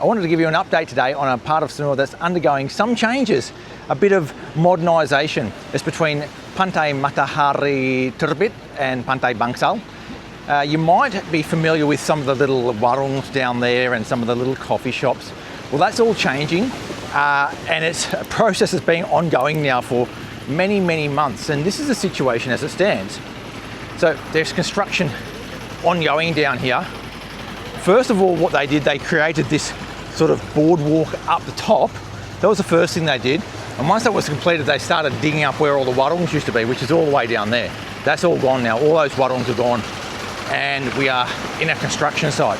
I wanted to give you an update today on a part of Sanur that's undergoing some changes, a bit of modernisation. It's between Pantai Matahari Terbit and Pantai Bangsal. You might be familiar with some of the little warungs down there and some of the little coffee shops. Well, that's all changing, and its process has been ongoing now for many, many months, and this is the situation as it stands. So there's construction ongoing down here. First of all, what they did, they created this sort of boardwalk up the top. That was the first thing they did. And once that was completed, they started digging up where all the warungs used to be, which is all the way down there. That's all gone now. All those warungs are gone. And we are in a construction site.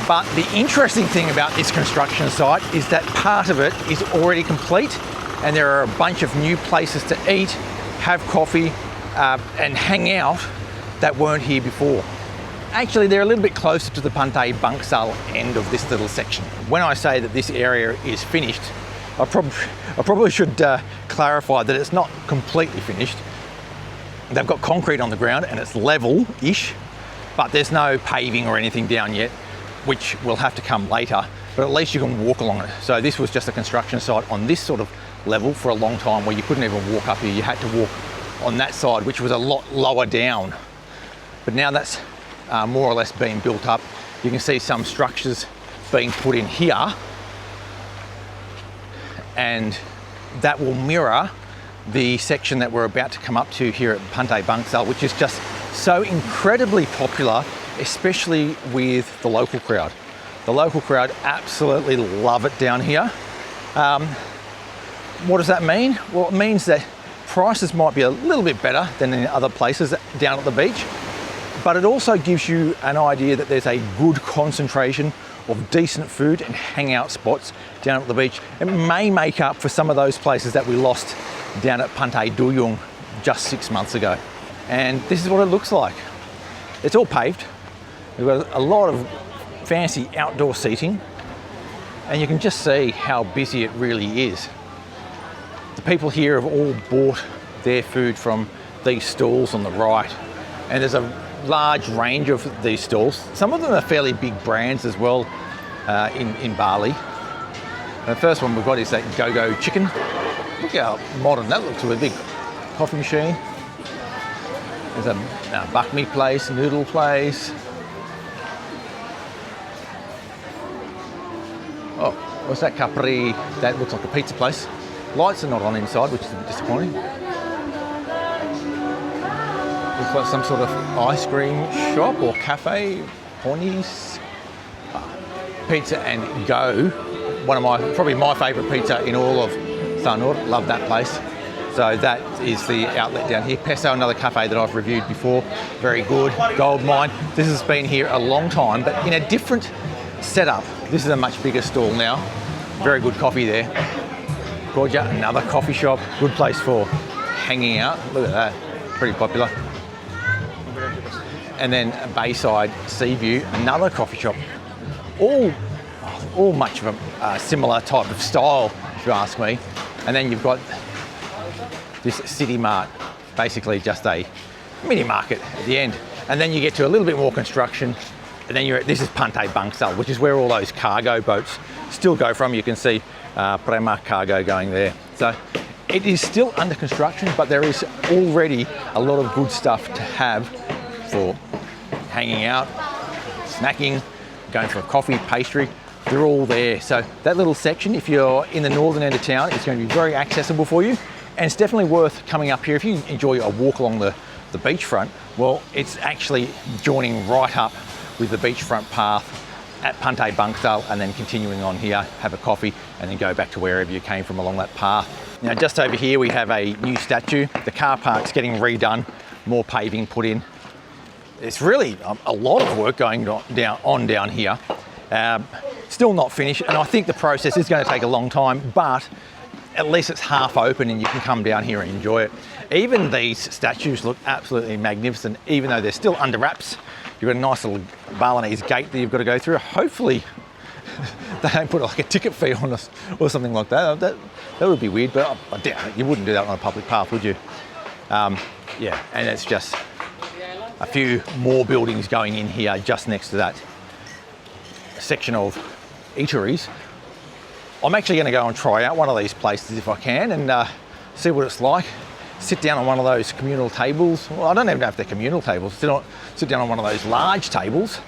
But the interesting thing about this construction site is that part of it is already complete, and there are a bunch of new places to eat, have coffee, and hang out that weren't here before. Actually, they're a little bit closer to the Pantai Bangsal end of this little section. When I say that this area is finished, I probably should clarify that it's not completely finished. They've got concrete on the ground and it's level-ish, but there's no paving or anything down yet, which will have to come later, but at least you can walk along it. So this was just a construction site on this sort of level for a long time where you couldn't even walk up here. You had to walk on that side, which was a lot lower down. But now that's more or less being built up. You can see some structures being put in here, and that will mirror the section that we're about to come up to here at Pantai Bangsal, which is just so incredibly popular, especially with the local crowd. The local crowd absolutely love it down here. What does that mean? Well, it means that prices might be a little bit better than in other places down at the beach, but it also gives you an idea that there's a good concentration of decent food and hangout spots down at the beach. It may make up for some of those places that we lost down at Pantai Duyung just 6 months ago. And this is what it looks like. It's all paved. We've got a lot of fancy outdoor seating, and you can just see how busy it really is. The people here have all bought their food from these stalls on the right, and there's a large range of these stalls. Some of them are fairly big brands as well in Bali. And the first one we've got is that Go-Go Chicken. Look how modern that looks with a big coffee machine. There's a Bakmi place, noodle place. Oh, what's that Capri? That looks like a pizza place. Lights are not on inside, which is a bit disappointing. Looks like some sort of ice cream shop or cafe. Ponies. Pizza and Go. Probably my favourite pizza in all of Sanur. Love that place. So that is the outlet down here. Peso, another cafe that I've reviewed before. Very good. Gold mine. This has been here a long time, but in a different setup. This is a much bigger stall now. Very good coffee there. Gorgia, another coffee shop. Good place for hanging out. Look at that. Pretty popular. And then Bayside Seaview, another coffee shop. All much of a similar type of style, if you ask me. And then you've got this City Mart, basically just a mini market at the end. And then you get to a little bit more construction, and then this is Pantai Bangsal, which is where all those cargo boats still go from. You can see Prema Cargo going there. So it is still under construction, but there is already a lot of good stuff to have for hanging out, snacking, going for a coffee, pastry. They're all there. So that little section, if you're in the northern end of town, is going to be very accessible for you. And it's definitely worth coming up here. If you enjoy a walk along the beachfront, well, it's actually joining right up with the beachfront path at Pantai Bangsal, and then continuing on here, have a coffee, and then go back to wherever you came from along that path. Now, just over here, we have a new statue. The car park's getting redone, more paving put in. It's really a lot of work going on down here. Still not finished, and I think the process is going to take a long time, but at least it's half open and you can come down here and enjoy it. Even these statues look absolutely magnificent, even though they're still under wraps. You've got a nice little Balinese gate that you've got to go through. Hopefully they don't put like a ticket fee on us or something like that. That would be weird, but I doubt it. You wouldn't do that on a public path, would you? Yeah, and it's just a few more buildings going in here just next to that section of eateries, I'm actually going to go and try out one of these places if I can and see what it's like. Sit down on one of those communal tables. Well, I don't even know if they're communal tables. Sit down on one of those large tables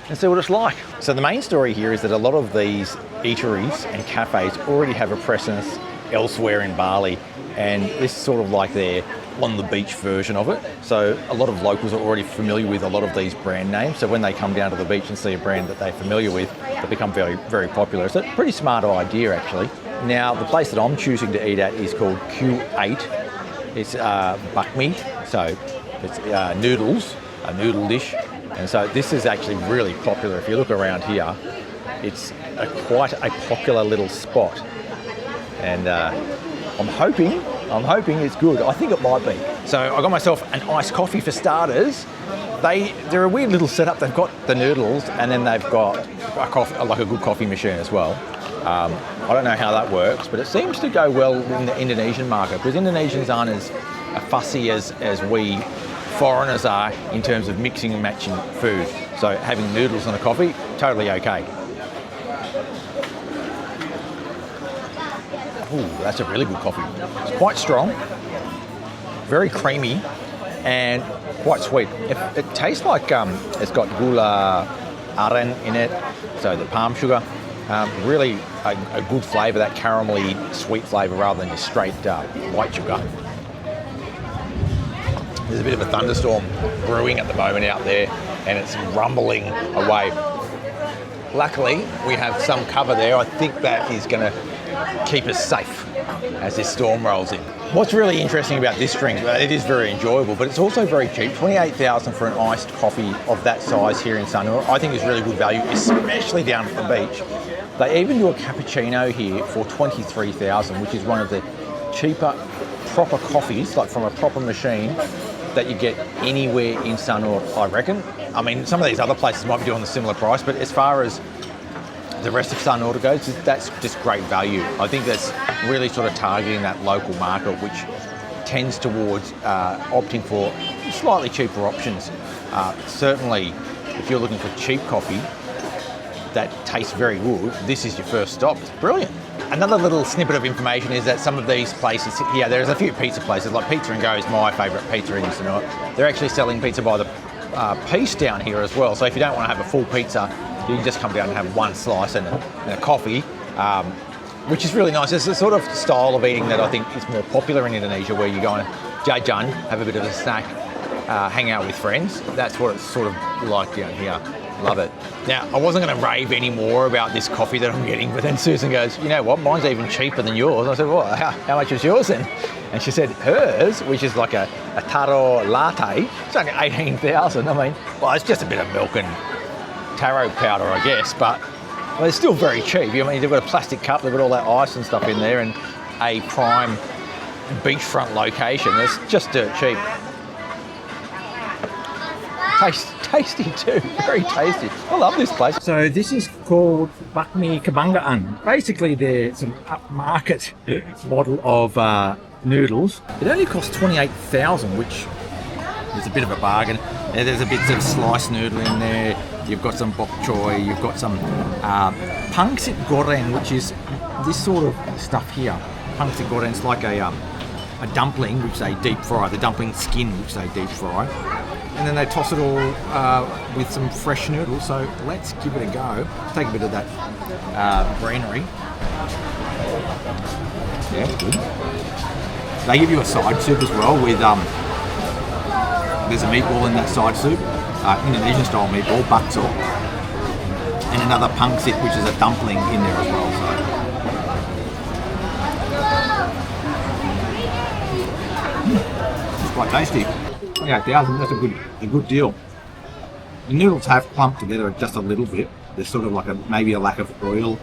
and see what it's like. So the main story here is that a lot of these eateries and cafes already have a presence elsewhere in Bali, and this is sort of like their on the beach version of it. So a lot of locals are already familiar with a lot of these brand names. So when they come down to the beach and see a brand that they're familiar with, they become very, very popular. It's a pretty smart idea actually. Now the place that I'm choosing to eat at is called Q8. It's Bakmi, so it's noodles, a noodle dish. And so this is actually really popular. If you look around here, it's quite a popular little spot. And I'm hoping it's good. I think it might be. So I got myself an iced coffee for starters. They're a weird little setup. They've got the noodles and then they've got a good coffee machine as well. I don't know how that works, but it seems to go well in the Indonesian market because Indonesians aren't as fussy as we foreigners are in terms of mixing and matching food. So having noodles and a coffee, totally okay. Ooh, that's a really good coffee. It's quite strong, very creamy, and quite sweet. It tastes like it's got gula aren in it, so the palm sugar. Really a good flavour, that caramelly sweet flavour rather than just straight white sugar. There's a bit of a thunderstorm brewing at the moment out there and it's rumbling away. Luckily, we have some cover there. I think that is going to keep us safe as this storm rolls in. What's really interesting about this drink, it is very enjoyable, but it's also very cheap. 28,000 for an iced coffee of that size here in Sanur, I think is really good value, especially down at the beach. They even do a cappuccino here for 23,000, which is one of the cheaper proper coffees, like from a proper machine, that you get anywhere in Sanur, I reckon. I mean, some of these other places might be doing a similar price, but as far as the rest of Sanur goes, that's just great value. I think that's really sort of targeting that local market, which tends towards opting for slightly cheaper options. Certainly, if you're looking for cheap coffee that tastes very good, this is your first stop. It's brilliant. Another little snippet of information is that some of these places, there's a few pizza places, like Pizza and Go is my favourite pizza in Sanur. They're actually selling pizza by the piece down here as well. So if you don't want to have a full pizza, you can just come down and have one slice and a coffee, which is really nice. It's a sort of style of eating that I think is more popular in Indonesia, where you go and jajan, have a bit of a snack, hang out with friends. That's what it's sort of like down here. Love it. Now, I wasn't going to rave any more about this coffee that I'm getting, but then Susan goes, you know what, mine's even cheaper than yours. I said, well, how much is yours then? And she said hers, which is like a taro latte, it's only 18,000. I mean, well, it's just a bit of milk and taro powder, I guess, but well, it's still very cheap. I mean, they've got a plastic cup, they've got all that ice and stuff in there, and a prime beachfront location. It's just dirt cheap. Tasty too, very tasty. I love this place. So this is called Bakmi Kebanggaan. Basically, they're some upmarket model of noodles. It only costs 28,000, which is a bit of a bargain. And there's a bit of sliced noodle in there. You've got some bok choy. You've got some pangsit goreng, which is this sort of stuff here. Pangsit goreng is like a dumpling which they deep fry. The dumpling skin which they deep fry. And then they toss it all with some fresh noodles. So let's give it a go. Take a bit of that greenery. Yeah, it's good. They give you a side soup as well with there's a meatball in that side soup, Indonesian style meatball, Bangsal, and another pangsit, which is a dumpling in there as well. So it's quite tasty. Yeah, 1,000, that's a good deal. The noodles have clumped together just a little bit. There's sort of like maybe a lack of oil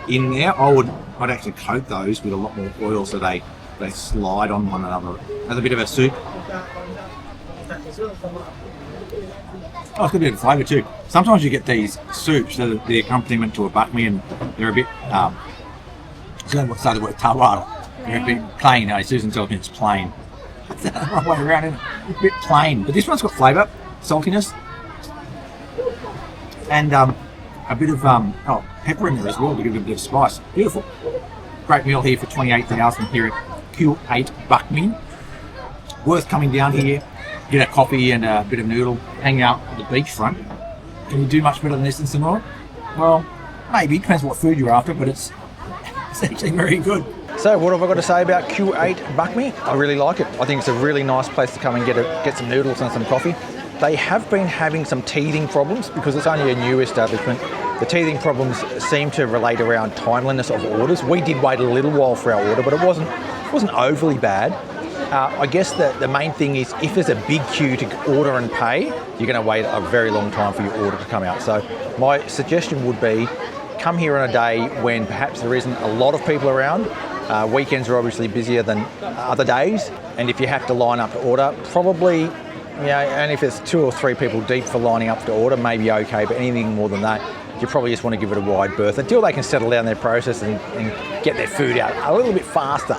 in there. I'd actually coat those with a lot more oil so they slide on one another. There's a bit of a soup. Oh, it's got a bit of flavour too. Sometimes you get these soups that are the accompaniment to a bakmi, and they're a bit, what's the word, tawar. They're a bit plain. Susan tells me it's plain. That's the wrong way around, isn't it? It's a bit plain. But this one's got flavour, saltiness, and a a bit of pepper in there as well to give it a bit of spice. Beautiful. Great meal here for 28,000 here at Q8 Bakmi. Worth coming down here, get a coffee and a bit of noodle, hang out at the beachfront. Can you do much better than this in Sanur? Well, maybe, depends what food you're after, but it's actually very good. So what have I got to say about Q8 Bakmi? I really like it. I think it's a really nice place to come and get some noodles and some coffee. They have been having some teething problems because it's only a new establishment. The teething problems seem to relate around timeliness of orders. We did wait a little while for our order, but it wasn't overly bad. I guess the main thing is if there's a big queue to order and pay, you're going to wait a very long time for your order to come out. So my suggestion would be come here on a day when perhaps there isn't a lot of people around. Weekends are obviously busier than other days, and if you have to line up to order, probably, and if it's 2 or 3 people deep for lining up to order, maybe okay, but anything more than that, you probably just want to give it a wide berth until they can settle down their process and get their food out a little bit faster.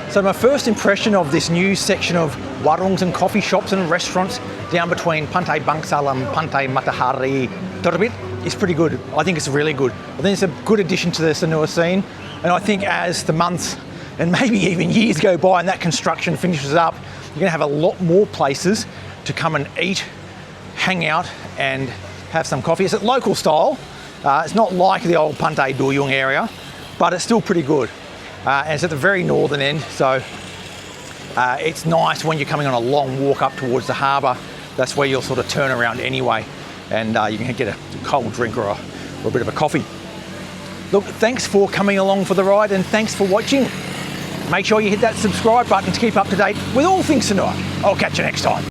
So my first impression of this new section of warungs and coffee shops and restaurants down between Pantai Bangsal and Pantai Matahari Terbit is pretty good. I think it's really good. I think it's a good addition to the Sanur scene, and I think as the months and maybe even years go by and that construction finishes up, you're going to have a lot more places to come and eat, hang out and have some coffee. It's at local style. It's not like the old Pantai Duyung area, but it's still pretty good. And it's at the very northern end, so it's nice when you're coming on a long walk up towards the harbour. That's where you'll sort of turn around anyway, and you can get a cold drink or a bit of a coffee. Look, thanks for coming along for the ride, and thanks for watching. Make sure you hit that subscribe button to keep up to date with all things Sanur. I'll catch you next time.